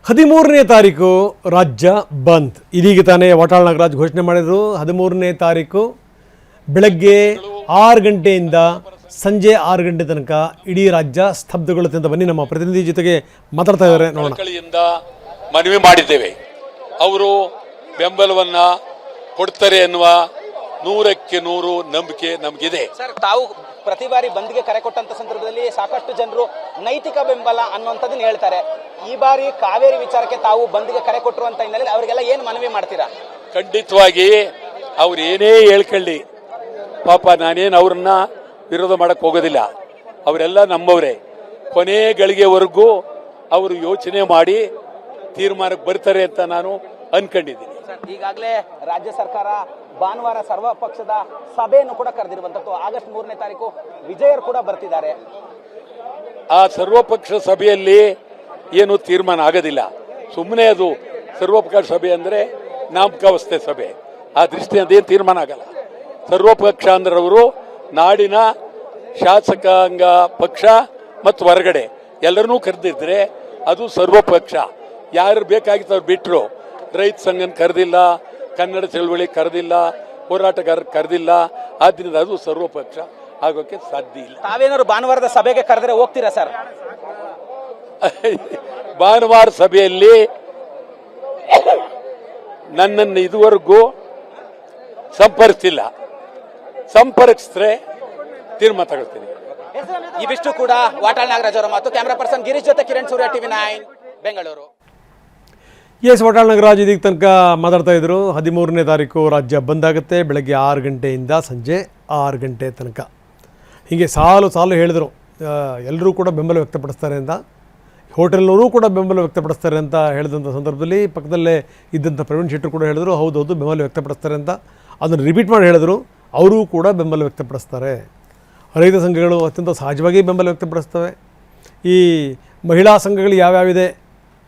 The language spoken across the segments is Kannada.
13ನೇ ತಾರೀಕು ರಾಜ್ಯ ಬಂದ್. ಇದೀಗ ತಾನೇ ವಾಟಾಳ್ ನಾಗರಾಜ್ ಘೋಷಣೆ ಮಾಡಿದರು. 13ನೇ ತಾರೀಕು ಬೆಳಗ್ಗೆ 6 ಗಂಟೆಯಿಂದ ಸಂಜೆ 6 ಗಂಟೆ ತನಕ ಇಡೀ ರಾಜ್ಯ ಸ್ತಬ್ಧಗೊಳ್ಳುತ್ತೆ ಅಂತ ಬನ್ನಿ ನಮ್ಮ ಪ್ರತಿನಿಧಿ ಜೊತೆಗೆ ಮಾತಾಡ್ತಾ ಇದ್ದಾರೆ ನೋಡೋಣ. ಮನವಿ ಮಾಡಿದ್ದೇವೆ, ಅವರು ಬೆಂಬಲವನ್ನ ಕೊಡ್ತಾರೆ ಎನ್ನುವ 100ಕ್ಕೆ 100 ನಂಬಿಕೆ ನಮಗಿದೆ. ಸರ್, ತಾವು ಪ್ರತಿ ಬಾರಿ ಬಂದ್ಗೆ ಕರೆ ಕೊಟ್ಟಂತ ಸಂದರ್ಭದಲ್ಲಿ ಸಾಕಷ್ಟು ಜನರು ನೈತಿಕ ಬೆಂಬಲ ಅನ್ನುವಂಥದ್ದನ್ನ ಹೇಳ್ತಾರೆ. ಈ ಬಾರಿ ಕಾವೇರಿ ವಿಚಾರಕ್ಕೆ ತಾವು ಬಂದ್ಗೆ ಕರೆ ಕೊಟ್ಟರು ಅಂತ ಹಿನ್ನೆಲೆಯಲ್ಲಿ ಅವರಿಗೆಲ್ಲ ಏನು ಮನವಿ ಮಾಡ್ತೀರಾ? ಖಂಡಿತವಾಗಿ ಅವ್ರು ಏನೇ ಹೇಳ್ಕೊಳ್ಳಿ, ಪಾಪ ನಾನೇನು ಅವ್ರನ್ನ ವಿರೋಧ ಮಾಡಕ್ ಹೋಗೋದಿಲ್ಲ. ಅವರೆಲ್ಲ ನಮ್ಮವರೇ. ಕೊನೆ ಗಳಿಗೆವರೆಗೂ ಅವರು ಯೋಚನೆ ಮಾಡಿ ತೀರ್ಮಾನಕ್ಕೆ ಬರ್ತಾರೆ ಅಂತ ನಾನು ಅನ್ಕೊಂಡಿದ್ದೀನಿ. ಈಗಾಗಲೇ ರಾಜ್ಯ ಸರ್ಕಾರ ಭಾನುವಾರ ಸರ್ವ ಪಕ್ಷದ ಸಭೆಯನ್ನು ಕೂಡ ಕರೆದಿರುವಂತದ್ದು. ಆಗಸ್ಟ್ 3ನೇ ತಾರೀಕು ವಿಜಯರು ಕೂಡ ಬರ್ತಿದ್ದಾರೆ. ಆ ಸರ್ವಪಕ್ಷ ಸಭೆಯಲ್ಲಿ ಏನು ತೀರ್ಮಾನ ಆಗೋದಿಲ್ಲ. ಸುಮ್ಮನೆ ಅದು ಸರ್ವಪಕ್ಷ ಸಭೆ ಅಂದ್ರೆ ನಾಮಕಾವಸ್ಥೆ ಸಭೆ. ಆ ದೃಷ್ಟಿಯಿಂದ ಏನು ತೀರ್ಮಾನ ಆಗಲ್ಲ. ಸರ್ವಪಕ್ಷ ಅಂದ್ರೆ ಅವರು ನಾಡಿನ ಶಾಸಕಾಂಗ ಪಕ್ಷ ಮತ್ತು ಹೊರಗಡೆ ಎಲ್ಲರನ್ನೂ ಕರೆದಿದ್ರೆ ಅದು ಸರ್ವಪಕ್ಷ. ಯಾರು ಬೇಕಾಗಿತ್ತು ಅವ್ರು ಬಿಟ್ಟರು. ರೈತ ಸಂಘನ ಕರೆದಿಲ್ಲ, ಕನ್ನಡ ಚಳವಳಿ ಕರೆದಿಲ್ಲ, ಹೋರಾಟಗಾರರು ಕರೆದಿಲ್ಲ. ಆದ್ರಿಂದ ಅದು ಸರ್ವಪಕ್ಷ ಆಗೋಕೆ ಸಾಧ್ಯ ಇಲ್ಲ. ತಾವೇನಾದ್ರು ಭಾನುವಾರದ ಸಭೆಗೆ ಕರೆದ್ರೆ ಹೋಗ್ತೀರಾ ಸರ್? ಭಾನುವಾರ ಸಭೆಯಲ್ಲಿ ನನ್ನನ್ನು ಇದುವರೆಗೂ ಸಂಪರ್ಕಿಸಿಲ್ಲ. ಸಂಪರ್ಕಿಸಿದ್ರೆ ತೀರ್ಮಾನ ತಗೊಳ್ತೀನಿ. ಇವಿಷ್ಟು ಕೂಡ ವಾಟಾಳ್ ನಾಗರಾಜ್ ಅವರ ಮಾತು. ಕ್ಯಾಮರಾ ಪರ್ಸನ್ ಗಿರೀಶ್ ಜೊತೆ ಕಿರಣ್ ಸೂರ್ಯ, TV9 ಬೆಂಗಳೂರು. ಎಸ್, ವಾಟಾಳ್ ನಾಗರಾಜ್ ಇದೀಗ ತನಕ ಮಾತಾಡ್ತಾ ಇದ್ರು. 13ನೇ ತಾರೀಕು ರಾಜ್ಯ ಬಂದ್ ಆಗುತ್ತೆ. ಬೆಳಗ್ಗೆ 6 ಗಂಟೆಯಿಂದ ಸಂಜೆ 6 ಗಂಟೆ ತನಕ. ಹೀಗೆ ಸಾಲು ಸಾಲು ಹೇಳಿದರು. ಎಲ್ಲರೂ ಕೂಡ ಬೆಂಬಲ ವ್ಯಕ್ತಪಡಿಸ್ತಾರೆ ಅಂತ, ಹೋಟೆಲ್ನವರು ಕೂಡ ಬೆಂಬಲ ವ್ಯಕ್ತಪಡಿಸ್ತಾರೆ ಅಂತ ಹೇಳಿದಂಥ ಸಂದರ್ಭದಲ್ಲಿ ಪಕ್ಕದಲ್ಲೇ ಇದ್ದಂಥ ಪ್ರವೀಣ್ ಶೆಟ್ಟರು ಕೂಡ ಹೇಳಿದರು, ಹೌದೌದು ಬೆಂಬಲ ವ್ಯಕ್ತಪಡಿಸ್ತಾರೆ ಅಂತ. ಅದನ್ನು ರಿಪೀಟ್ ಮಾಡಿ ಹೇಳಿದರು, ಅವರೂ ಕೂಡ ಬೆಂಬಲ ವ್ಯಕ್ತಪಡಿಸ್ತಾರೆ. ರೈತ ಸಂಘಗಳು ಅತ್ಯಂತ ಸಹಜವಾಗಿ ಬೆಂಬಲ ವ್ಯಕ್ತಪಡಿಸ್ತವೆ. ಈ ಮಹಿಳಾ ಸಂಘಗಳು ಯಾವ್ಯಾವಿದೆ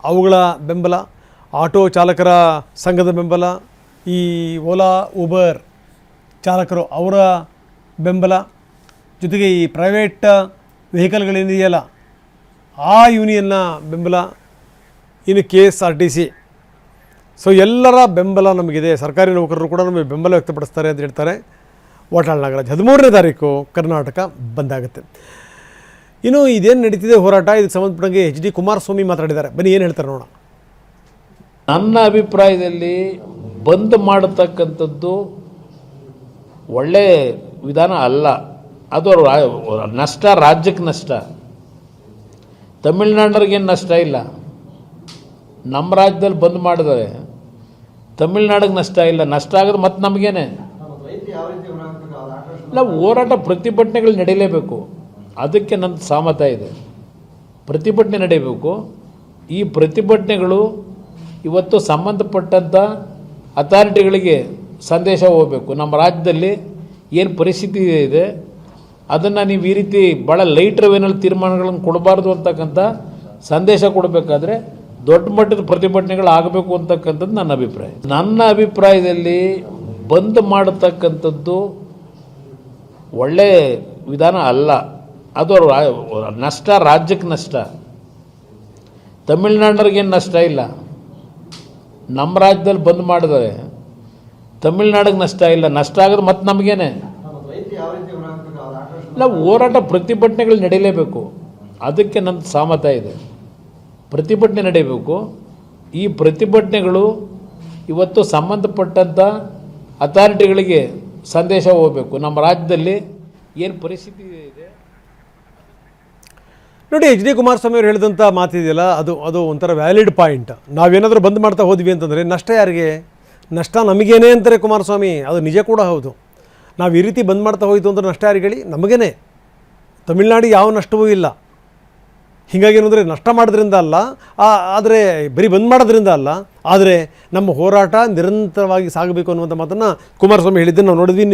ಅವುಗಳ ಬೆಂಬಲ, ಆಟೋ ಚಾಲಕರ ಸಂಘದ ಬೆಂಬಲ, ಈ ಓಲಾ ಊಬರ್ ಚಾಲಕರು ಅವರ ಬೆಂಬಲ, ಜೊತೆಗೆ ಈ ಪ್ರೈವೇಟ್ ವೆಹಿಕಲ್ಗಳೇನಿದೆಯಲ್ಲ ಆ ಯೂನಿಯನ್ನ ಬೆಂಬಲ, ಇನ್ನು KSRTC. ಸೊ ಎಲ್ಲರ ಬೆಂಬಲ ನಮಗಿದೆ. ಸರ್ಕಾರಿ ನೌಕರರು ಕೂಡ ನಮಗೆ ಬೆಂಬಲ ವ್ಯಕ್ತಪಡಿಸ್ತಾರೆ ಅಂತ ಹೇಳ್ತಾರೆ ವಾಟಾಳ್ ನಾಗರಾಜ್. 13ನೇ ತಾರೀಕು ಕರ್ನಾಟಕ ಬಂದಾಗುತ್ತೆ. ಇನ್ನು ಇದೇನು ನಡೀತಿದೆ ಹೋರಾಟ, ಇದಕ್ಕೆ ಸಂಬಂಧಪಟ್ಟಂಗೆ HD ಕುಮಾರಸ್ವಾಮಿ ಮಾತಾಡಿದ್ದಾರೆ. ಬನ್ನಿ ಏನು ಹೇಳ್ತಾರೆ ನೋಡೋಣ. ನನ್ನ ಅಭಿಪ್ರಾಯದಲ್ಲಿ ಬಂದ್ ಮಾಡತಕ್ಕಂಥದ್ದು ಒಳ್ಳೆ ವಿಧಾನ ಅಲ್ಲ. ಅದು ನಷ್ಟ, ರಾಜ್ಯಕ್ಕೆ ನಷ್ಟ. ತಮಿಳ್ನಾಡಿಗೇನು ನಷ್ಟ ಇಲ್ಲ. ನಮ್ಮ ರಾಜ್ಯದಲ್ಲಿ ಬಂದ್ ಮಾಡಿದರೆ ತಮಿಳ್ನಾಡಿಗೆ ನಷ್ಟ ಇಲ್ಲ. ನಷ್ಟ ಆಗೋದು ಮತ್ತು ನಮಗೇನೆ ಇಲ್ಲ. ಹೋರಾಟ ಪ್ರತಿಭಟನೆಗಳು ನಡೀಲೇಬೇಕು. ಅದಕ್ಕೆ ನನ್ನ ಸಹಮತ ಇದೆ. ಪ್ರತಿಭಟನೆ ನಡೀಬೇಕು. ಈ ಪ್ರತಿಭಟನೆಗಳು ಇವತ್ತು ಸಂಬಂಧಪಟ್ಟಂಥ ಅಥಾರಿಟಿಗಳಿಗೆ ಸಂದೇಶ ಹೋಗಬೇಕು. ನಮ್ಮ ರಾಜ್ಯದಲ್ಲಿ ಏನು ಪರಿಸ್ಥಿತಿ ಇದೆ ಅದನ್ನು ನೀವು ಈ ರೀತಿ ಭಾಳ ಲೈಟ್ ವೇನಲ್ಲಿ ತೀರ್ಮಾನಗಳನ್ನು ಕೊಡಬಾರ್ದು ಅಂತಕ್ಕಂಥ ಸಂದೇಶ ಕೊಡಬೇಕಾದ್ರೆ ದೊಡ್ಡ ಮಟ್ಟದ ಪ್ರತಿಭಟನೆಗಳು ಆಗಬೇಕು ಅಂತಕ್ಕಂಥದ್ದು ನನ್ನ ಅಭಿಪ್ರಾಯ. ನನ್ನ ಅಭಿಪ್ರಾಯದಲ್ಲಿ ಬಂದ್ ಮಾಡತಕ್ಕಂಥದ್ದು ಒಳ್ಳೆ ವಿಧಾನ ಅಲ್ಲ. ಅದು ನಷ್ಟ, ರಾಜ್ಯಕ್ಕೆ ನಷ್ಟ. ತಮಿಳ್ನಾಡಿಗೇನು ನಷ್ಟ ಇಲ್ಲ. ನಮ್ಮ ರಾಜ್ಯದಲ್ಲಿ ಬಂದ್ ಮಾಡಿದರೆ ತಮಿಳ್ನಾಡಿಗೆ ನಷ್ಟ ಇಲ್ಲ. ನಷ್ಟ ಆಗೋದು ಮತ್ತು ನಮಗೇನೆ ಇಲ್ಲ. ಹೋರಾಟ ಪ್ರತಿಭಟನೆಗಳು ನಡೀಲೇಬೇಕು. ಅದಕ್ಕೆ ನನ್ನ ಸಹಮತ ಇದೆ. ಪ್ರತಿಭಟನೆ ನಡೀಬೇಕು. ಈ ಪ್ರತಿಭಟನೆಗಳು ಇವತ್ತು ಸಂಬಂಧಪಟ್ಟಂಥ ಅಥಾರಿಟಿಗಳಿಗೆ ಸಂದೇಶ ಹೋಗಬೇಕು. ನಮ್ಮ ರಾಜ್ಯದಲ್ಲಿ ಏನು ಪರಿಸ್ಥಿತಿ ಇದೆ ನೋಡಿ. HD ಕುಮಾರಸ್ವಾಮಿ ಅವರು ಹೇಳಿದಂಥ ಮಾತಿದೆಯಲ್ಲ, ಅದು ಒಂಥರ ವ್ಯಾಲಿಡ್ ಪಾಯಿಂಟ್. ನಾವೇನಾದರೂ ಬಂದ್ ಮಾಡ್ತಾ ಹೋದ್ವಿ ಅಂತಂದರೆ ನಷ್ಟ ಯಾರಿಗೆ? ನಷ್ಟ ನಮಗೇನೆ ಅಂತಾರೆ ಕುಮಾರಸ್ವಾಮಿ. ಅದು ನಿಜ ಕೂಡ ಹೌದು. ನಾವು ಈ ರೀತಿ ಬಂದ್ ಮಾಡ್ತಾ ಹೋಯಿತು ಅಂದ್ರೆ ನಷ್ಟ ಯಾರಿಗೆ ಹೇಳಿ? ನಮಗೇನೆ. ತಮಿಳ್ನಾಡಿಗೆ ಯಾವ ನಷ್ಟವೂ ಇಲ್ಲ. ಹೀಗಾಗಿ ಏನಂದರೆ ನಷ್ಟ ಮಾಡೋದ್ರಿಂದ ಅಲ್ಲ, ಆದರೆ ಬರೀ ಬಂದ್ ಮಾಡೋದ್ರಿಂದ ಅಲ್ಲ, ಆದರೆ ನಮ್ಮ ಹೋರಾಟ ನಿರಂತರವಾಗಿ ಸಾಗಬೇಕು ಅನ್ನುವಂಥ ಮಾತನ್ನು ಕುಮಾರಸ್ವಾಮಿ ಹೇಳಿದ್ದನ್ನು ನಾವು ನೋಡಿದ್ವಿ.